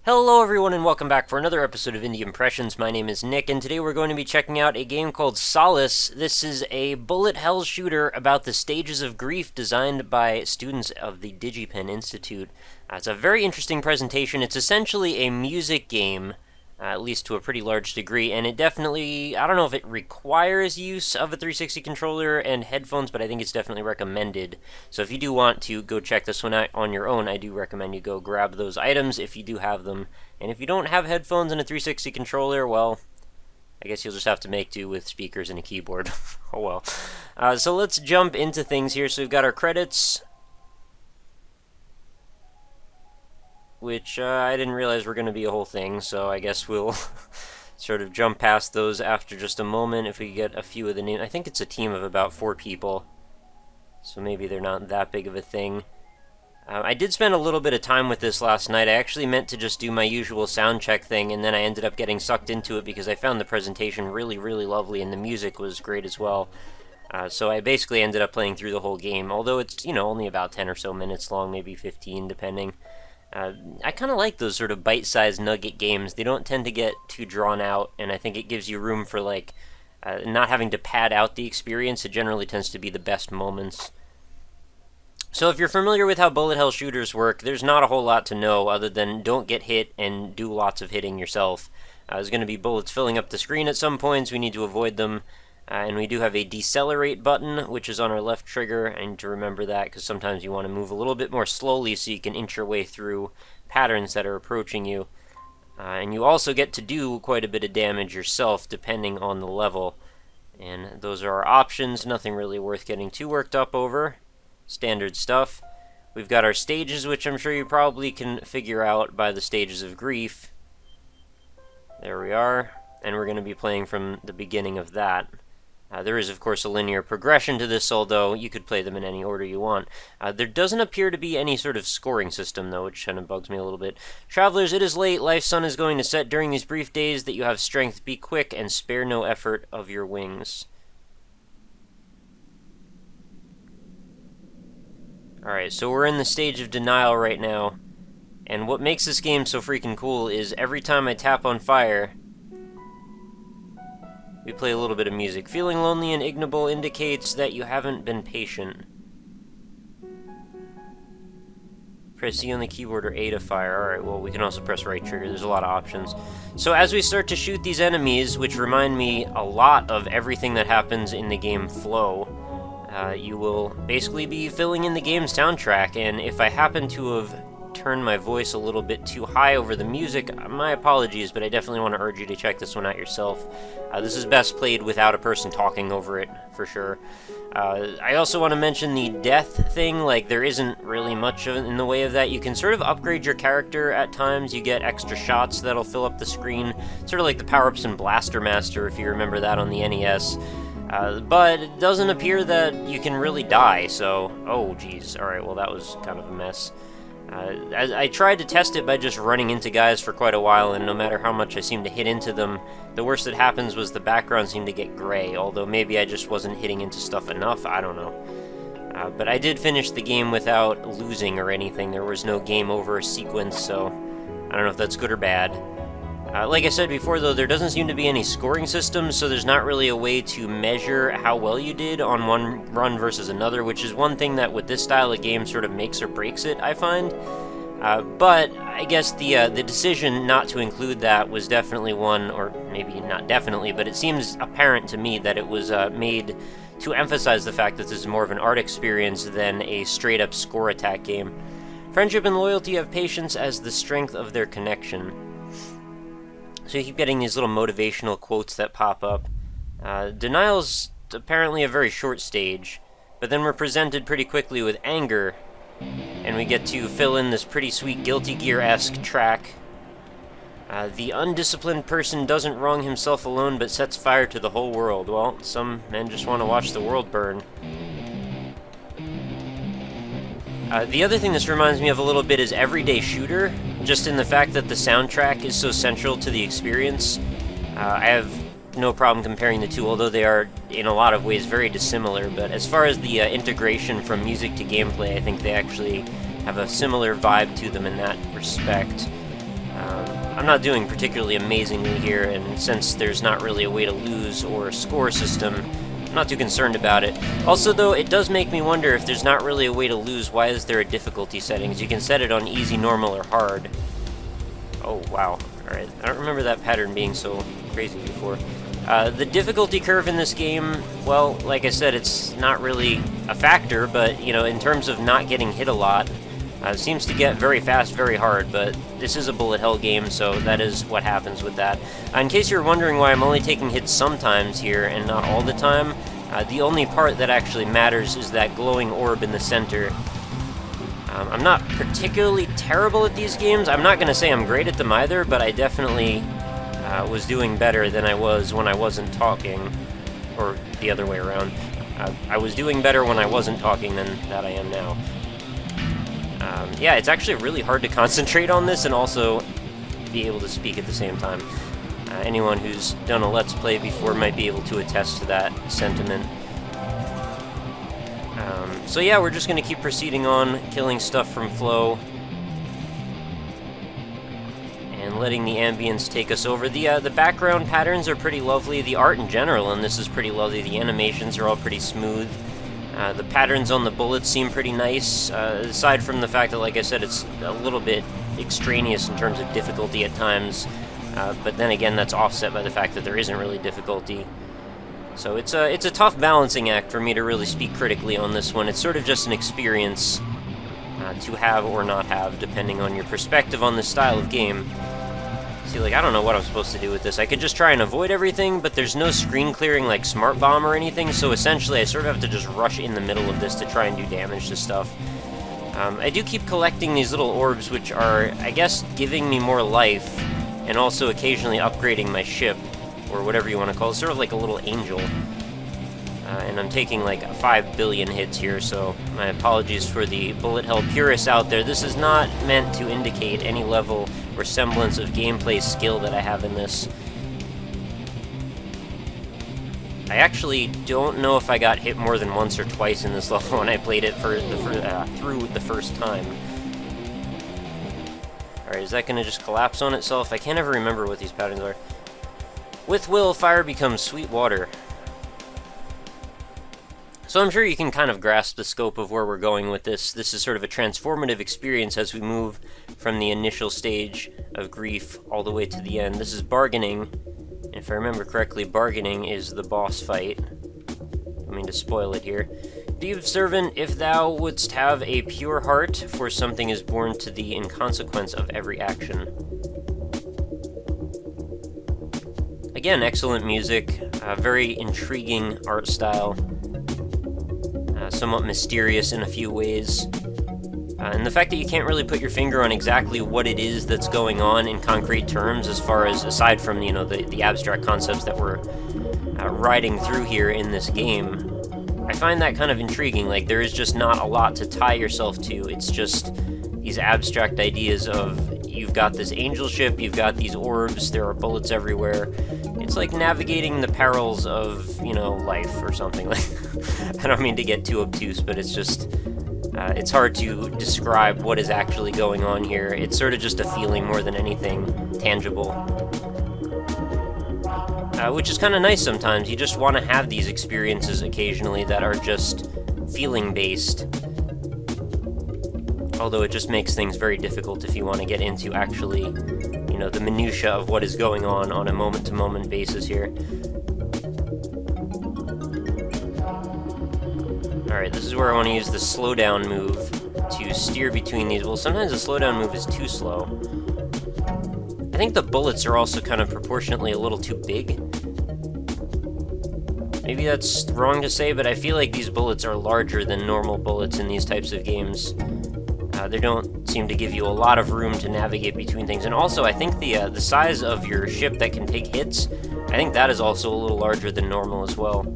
Hello everyone and welcome back for another episode of Indie Impressions. My name is Nick and today we're going to be checking out a game called Solace. This is a bullet hell shooter about the stages of grief designed by students of the DigiPen Institute. It's a very interesting presentation. It's essentially a music game, at least to a pretty large degree, and it definitely, I don't know if it requires use of a 360 controller and headphones, but I think it's definitely recommended. So if you do want to go check this one out on your own, I do recommend you go grab those items if you do have them. And if you don't have headphones and a 360 controller, well, I guess you'll just have to make do with speakers and a keyboard. Oh well. So let's jump into things here. So we've got our credits, which I didn't realize were going to be a whole thing, so I guess we'll sort of jump past those after just a moment if we get a few of the names. I think it's a team of about 4 people, so maybe they're not that big of a thing. I did spend a little bit of time with this last night. I actually meant to just do my usual sound check thing, and then I ended up getting sucked into it because I found the presentation really, really lovely, and the music was great as well. So I basically ended up playing through the whole game, although it's, only about 10 or so minutes long, maybe 15, depending. I kind of like those sort of bite-sized nugget games. They don't tend to get too drawn out, and I think it gives you room for, not having to pad out the experience. It generally tends to be the best moments. So if you're familiar with how bullet hell shooters work, there's not a whole lot to know other than don't get hit and do lots of hitting yourself. There's going to be bullets filling up the screen at some points. We need to avoid them. And we do have a decelerate button, which is on our left trigger. I need to remember that because sometimes you want to move a little bit more slowly so you can inch your way through patterns that are approaching you. And you also get to do quite a bit of damage yourself depending on the level. And those are our options, nothing really worth getting too worked up over. Standard stuff. We've got our stages, which I'm sure you probably can figure out by the stages of grief. There we are. And we're going to be playing from the beginning of that. There is, of course, a linear progression to this, although you could play them in any order you want. There doesn't appear to be any sort of scoring system, though, which kind of bugs me a little bit. Travelers, it is late. Life's sun is going to set during these brief days that you have strength. Be quick and spare no effort of your wings. Alright, so we're in the stage of denial right now. And what makes this game so freaking cool is every time I tap on fire, we play a little bit of music. Feeling lonely and ignoble indicates that you haven't been patient. Press E on the keyboard or A to fire. Alright, well, we can also press right trigger. There's a lot of options. So as we start to shoot these enemies, which remind me a lot of everything that happens in the game Flow, you will basically be filling in the game's soundtrack. And if I happen to have turn my voice a little bit too high over the music, my apologies, but I definitely want to urge you to check this one out yourself. This is best played without a person talking over it, for sure. I also want to mention the death thing. There isn't really much in the way of that. You can sort of upgrade your character at times. You get extra shots that'll fill up the screen, sort of like the power-ups in Blaster Master, if you remember that on the NES. But it doesn't appear that you can really die, so... Oh, geez. Alright, well, that was kind of a mess. I tried to test it by just running into guys for quite a while, and no matter how much I seemed to hit into them, the worst that happens was the background seemed to get gray, although maybe I just wasn't hitting into stuff enough, I don't know. But I did finish the game without losing or anything. There was no game over sequence, so I don't know if that's good or bad. Like I said before, though, there doesn't seem to be any scoring system, so there's not really a way to measure how well you did on one run versus another, which is one thing that with this style of game sort of makes or breaks it, I find. But I guess the decision not to include that was definitely one, or maybe not definitely, but it seems apparent to me that it was made to emphasize the fact that this is more of an art experience than a straight-up score attack game. Friendship and loyalty have patience as the strength of their connection. So you keep getting these little motivational quotes that pop up. Denial's apparently a very short stage, but then we're presented pretty quickly with anger, and we get to fill in this pretty sweet Guilty Gear-esque track. The undisciplined person doesn't wrong himself alone, but sets fire to the whole world. Well, some men just want to watch the world burn. The other thing this reminds me of a little bit is Everyday Shooter, just in the fact that the soundtrack is so central to the experience. I have no problem comparing the two, although they are, in a lot of ways, very dissimilar. But as far as the integration from music to gameplay, I think they actually have a similar vibe to them in that respect. I'm not doing particularly amazingly here, and since there's not really a way to lose or score system, I'm not too concerned about it. Also, though, it does make me wonder if there's not really a way to lose, why is there a difficulty settings? You can set it on easy, normal, or hard. Oh, wow. Alright, I don't remember that pattern being so crazy before. The difficulty curve in this game, well, like I said, it's not really a factor, but, you know, in terms of not getting hit a lot, it seems to get very fast, very hard, but this is a bullet hell game, so that is what happens with that. In case you're wondering why I'm only taking hits sometimes here and not all the time, the only part that actually matters is that glowing orb in the center. I'm not particularly terrible at these games. I'm not going to say I'm great at them either, but I definitely was doing better than I was when I wasn't talking, or the other way around. I was doing better when I wasn't talking than that I am now. Yeah, it's actually really hard to concentrate on this and also be able to speak at the same time. Anyone who's done a Let's Play before might be able to attest to that sentiment. So yeah, we're just going to keep proceeding on, killing stuff from Flow, and letting the ambience take us over. The background patterns are pretty lovely. The art in general in this is pretty lovely. The animations are all pretty smooth. The patterns on the bullets seem pretty nice, aside from the fact that, like I said, it's a little bit extraneous in terms of difficulty at times, but then again, that's offset by the fact that there isn't really difficulty. So it's a tough balancing act for me to really speak critically on this one. It's sort of just an experience to have or not have, depending on your perspective on this style of game. See, like, I don't know what I'm supposed to do with this. I could just try and avoid everything, but there's no screen clearing like Smart Bomb or anything, so essentially I sort of have to just rush in the middle of this to try and do damage to stuff. I do keep collecting these little orbs, which are, I guess, giving me more life, and also occasionally upgrading my ship, or whatever you want to call it, sort of like a little angel. And I'm taking like 5 billion hits here, so my apologies for the bullet hell purists out there. This is not meant to indicate any level or semblance of gameplay skill that I have in this. I actually don't know if I got hit more than once or twice in this level when I played it through the first time. Alright, is that going to just collapse on itself? I can't ever remember what these patterns are. With will, fire becomes sweet water. So I'm sure you can kind of grasp the scope of where we're going with this. This is sort of a transformative experience as we move from the initial stage of grief all the way to the end. This is bargaining. And if I remember correctly, bargaining is the boss fight. I mean to spoil it here. Be observant, if thou wouldst have a pure heart, for something is born to thee in consequence of every action. Again, excellent music, very intriguing art style. Somewhat mysterious in a few ways. And the fact that you can't really put your finger on exactly what it is that's going on in concrete terms, as far as, aside from, you know, the abstract concepts that we're riding through here in this game, I find that kind of intriguing. Like, there is just not a lot to tie yourself to. It's just these abstract ideas of, you've got this angel ship, you've got these orbs, there are bullets everywhere. It's like navigating the perils of, you know, life or something. Like, I don't mean to get too obtuse, but it's just, it's hard to describe what is actually going on here. It's sort of just a feeling more than anything tangible. Which is kind of nice sometimes. You just want to have these experiences occasionally that are just feeling-based. Although it just makes things very difficult if you want to get into actually, you know, the minutia of what is going on a moment-to-moment basis here. Alright, this is where I want to use the slowdown move to steer between these. Well, sometimes the slowdown move is too slow. I think the bullets are also kind of proportionately a little too big. Maybe that's wrong to say, but I feel like these bullets are larger than normal bullets in these types of games. They don't seem to give you a lot of room to navigate between things. And also, I think the size of your ship that can take hits, I think that is also a little larger than normal as well.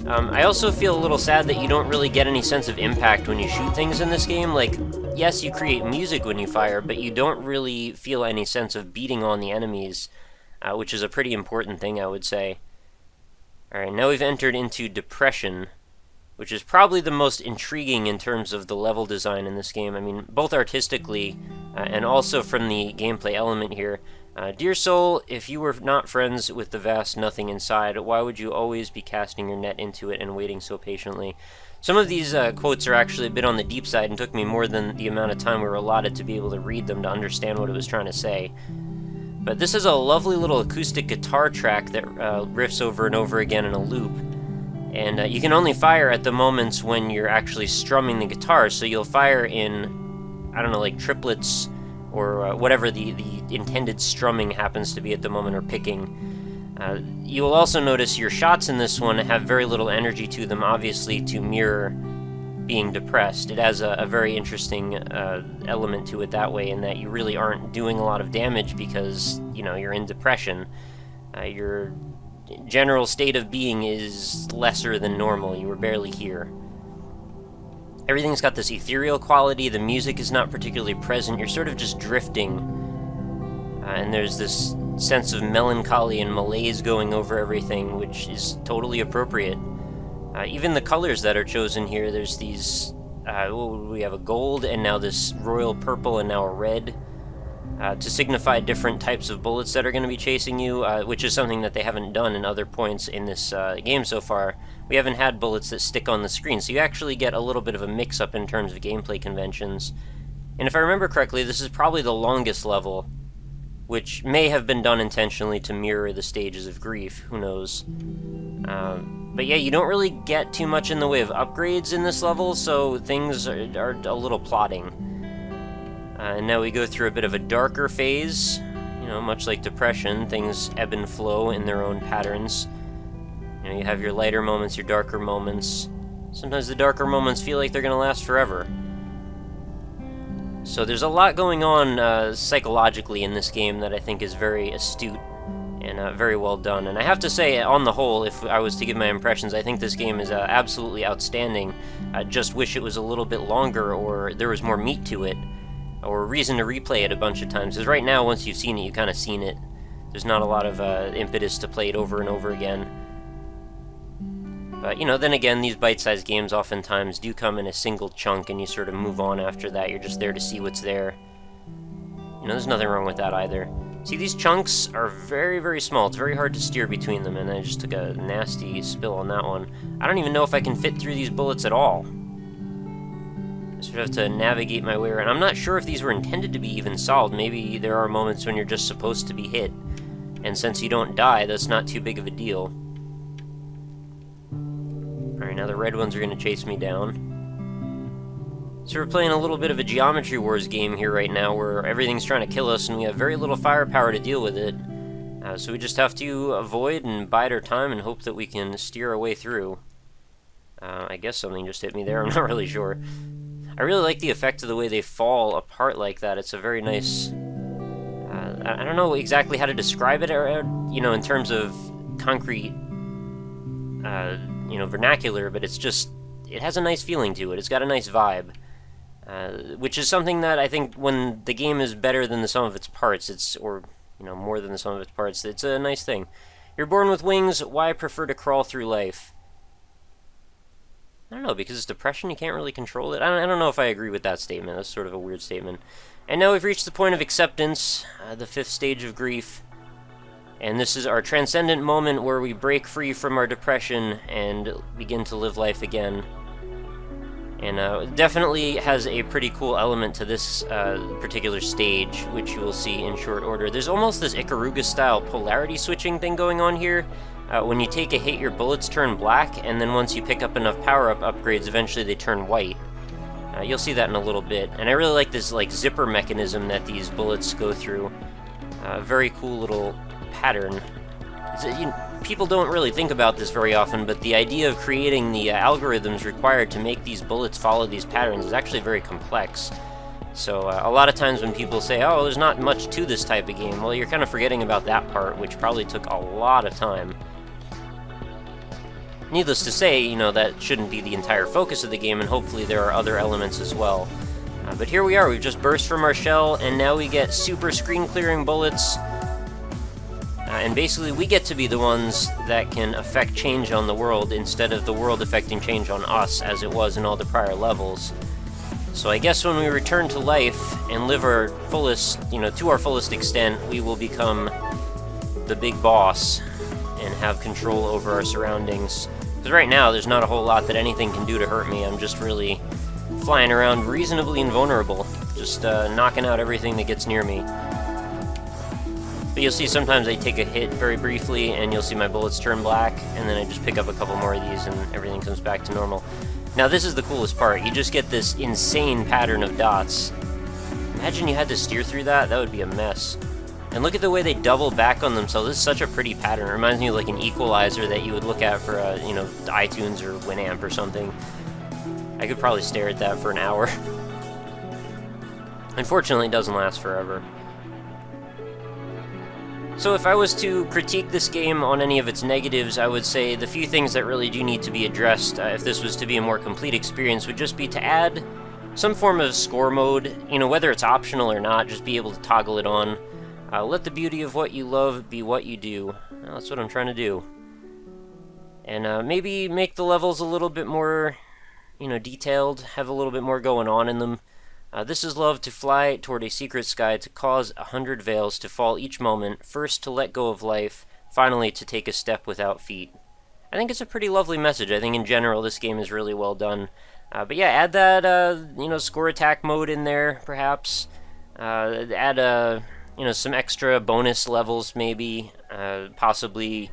I also feel a little sad that you don't really get any sense of impact when you shoot things in this game. Like, yes, you create music when you fire, but you don't really feel any sense of beating on the enemies, which is a pretty important thing, I would say. Alright, now we've entered into depression. which is probably the most intriguing in terms of the level design in this game. I mean, both artistically and also from the gameplay element here. Dear soul, if you were not friends with the vast nothing inside, why would you always be casting your net into it and waiting so patiently? Some of these quotes are actually a bit on the deep side and took me more than the amount of time we were allotted to be able to read them to understand what it was trying to say. But this is a lovely little acoustic guitar track that riffs over and over again in a loop. And you can only fire at the moments when you're actually strumming the guitar, so you'll fire in, I don't know, like triplets or whatever the intended strumming happens to be at the moment, or picking. You will also notice your shots in this one have very little energy to them, obviously to mirror being depressed. It has a very interesting element to it that way, in that you really aren't doing a lot of damage because, you know, you're in depression. Your general state of being is lesser than normal. You were barely here. Everything's got this ethereal quality, the music is not particularly present, you're sort of just drifting. And there's this sense of melancholy and malaise going over everything, which is totally appropriate. Even the colors that are chosen here, there's these, we have a gold, and now this royal purple, and now a red, to signify different types of bullets that are going to be chasing you, which is something that they haven't done in other points in this game so far. We haven't had bullets that stick on the screen, so you actually get a little bit of a mix-up in terms of gameplay conventions. And if I remember correctly, this is probably the longest level, which may have been done intentionally to mirror the stages of grief, who knows. But yeah, you don't really get too much in the way of upgrades in this level, so things are a little plodding. And now we go through a bit of a darker phase. You know, much like depression, things ebb and flow in their own patterns. You know, you have your lighter moments, your darker moments. Sometimes the darker moments feel like they're going to last forever. So there's a lot going on psychologically in this game that I think is very astute and very well done. And I have to say, on the whole, if I was to give my impressions, I think this game is absolutely outstanding. I just wish it was a little bit longer, or there was more meat to it, or reason to replay it a bunch of times. Because right now, once you've seen it, you've kind of seen it. There's not a lot of impetus to play it over and over again. But, you know, then again, these bite-sized games oftentimes do come in a single chunk, and you sort of move on after that. You're just there to see what's there. You know, there's nothing wrong with that either. See, these chunks are very, very small. It's very hard to steer between them, and I just took a nasty spill on that one. I don't even know if I can fit through these bullets at all. I sort of have to navigate my way around. I'm not sure if these were intended to be even solved. Maybe there are moments when you're just supposed to be hit, and since you don't die, that's not too big of a deal. Alright, now the red ones are going to chase me down. So we're playing a little bit of a Geometry Wars game here right now, where everything's trying to kill us and we have very little firepower to deal with it. So we just have to avoid and bide our time and hope that we can steer our way through. I guess something just hit me there, I'm not really sure. I really like the effect of the way they fall apart like that. It's a very nice... I don't know exactly how to describe it, you know, in terms of concrete... you know, vernacular, but it's just, it has a nice feeling to it. It's got a nice vibe, which is something that I think when the game is better than the sum of its parts, or, you know, more than the sum of its parts, it's a nice thing. You're born with wings, why prefer to crawl through life? I don't know, because it's depression, you can't really control it. I don't know if I agree with that statement. That's sort of a weird statement. And now we've reached the point of acceptance, the 5th stage of grief. And this is our transcendent moment where we break free from our depression and begin to live life again. And it definitely has a pretty cool element to this particular stage, which you will see in short order. There's almost this Ikaruga-style polarity switching thing going on here. When you take a hit, your bullets turn black, and then once you pick up enough power-up upgrades, eventually they turn white. You'll see that in a little bit. And I really like this like zipper mechanism that these bullets go through. Very cool little pattern. People don't really think about this very often, but the idea of creating the algorithms required to make these bullets follow these patterns is actually very complex. So a lot of times when people say, oh, there's not much to this type of game, well, you're kind of forgetting about that part, which probably took a lot of time. Needless to say, you know, that shouldn't be the entire focus of the game, and hopefully there are other elements as well. But here we are, we've just burst from our shell, and now we get super screen-clearing bullets. and basically we get to be the ones that can affect change on the world instead of the world affecting change on us as it was in all the prior levels. So I guess when we return to life and live our fullest, to our fullest extent, we will become the big boss and have control over our surroundings. Because right now, there's not a whole lot that anything can do to hurt me. I'm just really flying around reasonably invulnerable, just knocking out everything that gets near me. But you'll see sometimes I take a hit very briefly, and you'll see my bullets turn black, and then I just pick up a couple more of these, and everything comes back to normal. Now this is the coolest part. You just get this insane pattern of dots. Imagine you had to steer through that. That would be a mess. And look at the way they double back on themselves. This is such a pretty pattern. It reminds me of like an equalizer that you would look at for, iTunes or Winamp or something. I could probably stare at that for an hour. Unfortunately, it doesn't last forever. So if I was to critique this game on any of its negatives, I would say the few things that really do need to be addressed, if this was to be a more complete experience, would just be to add some form of score mode, whether it's optional or not, just be able to toggle it on. Let the beauty of what you love be what you do. Well, that's what I'm trying to do. And maybe make the levels a little bit more, detailed, have a little bit more going on in them. This is love to fly toward a secret sky, to cause 100 veils to fall each moment, first to let go of life, finally to take a step without feet. I think it's a pretty lovely message. I think in general this game is really well done. But yeah, add that, score attack mode in there, perhaps. Add, some extra bonus levels, maybe. Possibly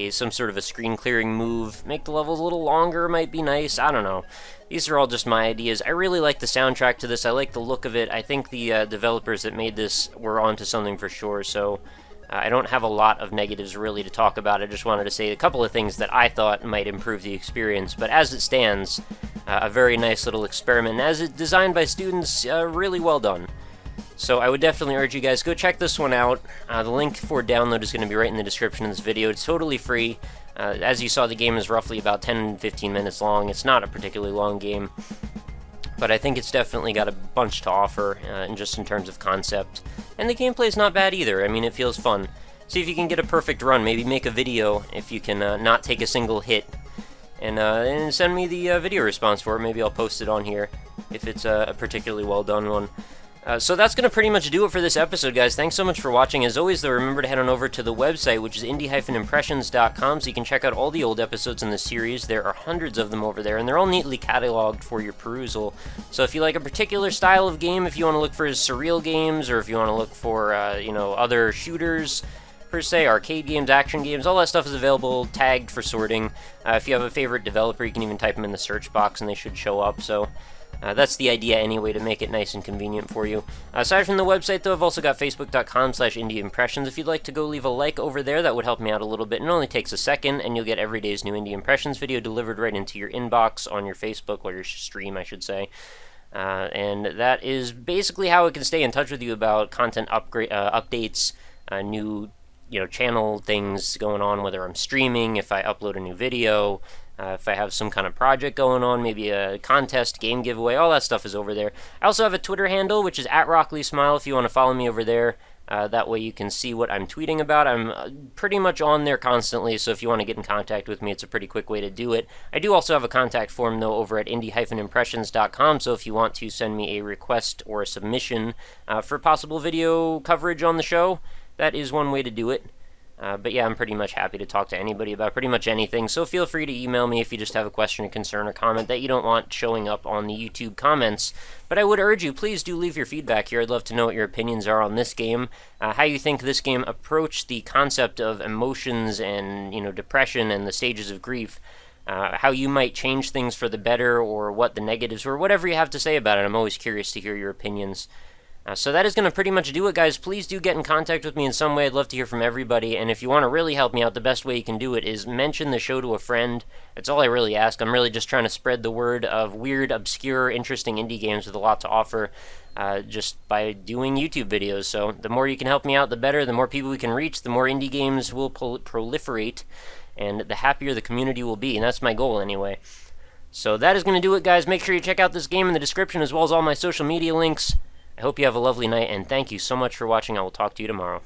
some sort of a screen clearing move. Make the levels a little longer might be nice. I don't know. These are all just my ideas. I really like the soundtrack to this. I like the look of it. I think the developers that made this were onto something for sure, so I don't have a lot of negatives really to talk about. I just wanted to say a couple of things that I thought might improve the experience, but as it stands, a very nice little experiment. And as it's designed by students, really well done. So I would definitely urge you guys, go check this one out. The link for download is going to be right in the description of this video. It's totally free. As you saw, the game is roughly about 10-15 minutes long. It's not a particularly long game, but I think it's definitely got a bunch to offer, just in terms of concept. And the gameplay is not bad either. I mean, it feels fun. See if you can get a perfect run. Maybe make a video if you can not take a single hit. And send me the video response for it. Maybe I'll post it on here if it's a particularly well done one. So that's going to pretty much do it for this episode, guys. Thanks so much for watching. As always, though, remember to head on over to the website, which is indie-impressions.com, so you can check out all the old episodes in the series. There are hundreds of them over there, and they're all neatly cataloged for your perusal. So if you like a particular style of game, if you want to look for surreal games, or if you want to look for, other shooters, per se, arcade games, action games, all that stuff is available, tagged for sorting. If you have a favorite developer, you can even type them in the search box, and they should show up, so... that's the idea anyway, to make it nice and convenient for you. Aside from the website, though, I've also got facebook.com/indieimpressions. If you'd like to go leave a like over there, that would help me out a little bit. It only takes a second, and you'll get every day's new Indie Impressions video delivered right into your inbox on your Facebook, or your stream, I should say. And that is basically how I can stay in touch with you about content updates, new channel things going on, whether I'm streaming, if I upload a new video, if I have some kind of project going on, maybe a contest, game giveaway, all that stuff is over there. I also have a Twitter handle, which is @RockLeeSmile, if you want to follow me over there. That way you can see what I'm tweeting about. I'm pretty much on there constantly, so if you want to get in contact with me, it's a pretty quick way to do it. I do also have a contact form, though, over at indie-impressions.com, so if you want to send me a request or a submission for possible video coverage on the show, that is one way to do it. But yeah, I'm pretty much happy to talk to anybody about pretty much anything, so feel free to email me if you just have a question or concern or comment that you don't want showing up on the YouTube comments. But I would urge you, please do leave your feedback here. I'd love to know what your opinions are on this game, how you think this game approached the concept of emotions and, depression and the stages of grief, how you might change things for the better, or what the negatives were, whatever you have to say about it. I'm always curious to hear your opinions. So that is going to pretty much do it, guys. Please do get in contact with me in some way. I'd love to hear from everybody, and if you want to really help me out, the best way you can do it is mention the show to a friend. That's all I really ask. I'm really just trying to spread the word of weird, obscure, interesting indie games with a lot to offer, just by doing YouTube videos. So the more you can help me out, the better. The more people we can reach, the more indie games will proliferate, and the happier the community will be, and that's my goal anyway. So that is going to do it, guys. Make sure you check out this game in the description, as well as all my social media links. I hope you have a lovely night, and thank you so much for watching. I will talk to you tomorrow.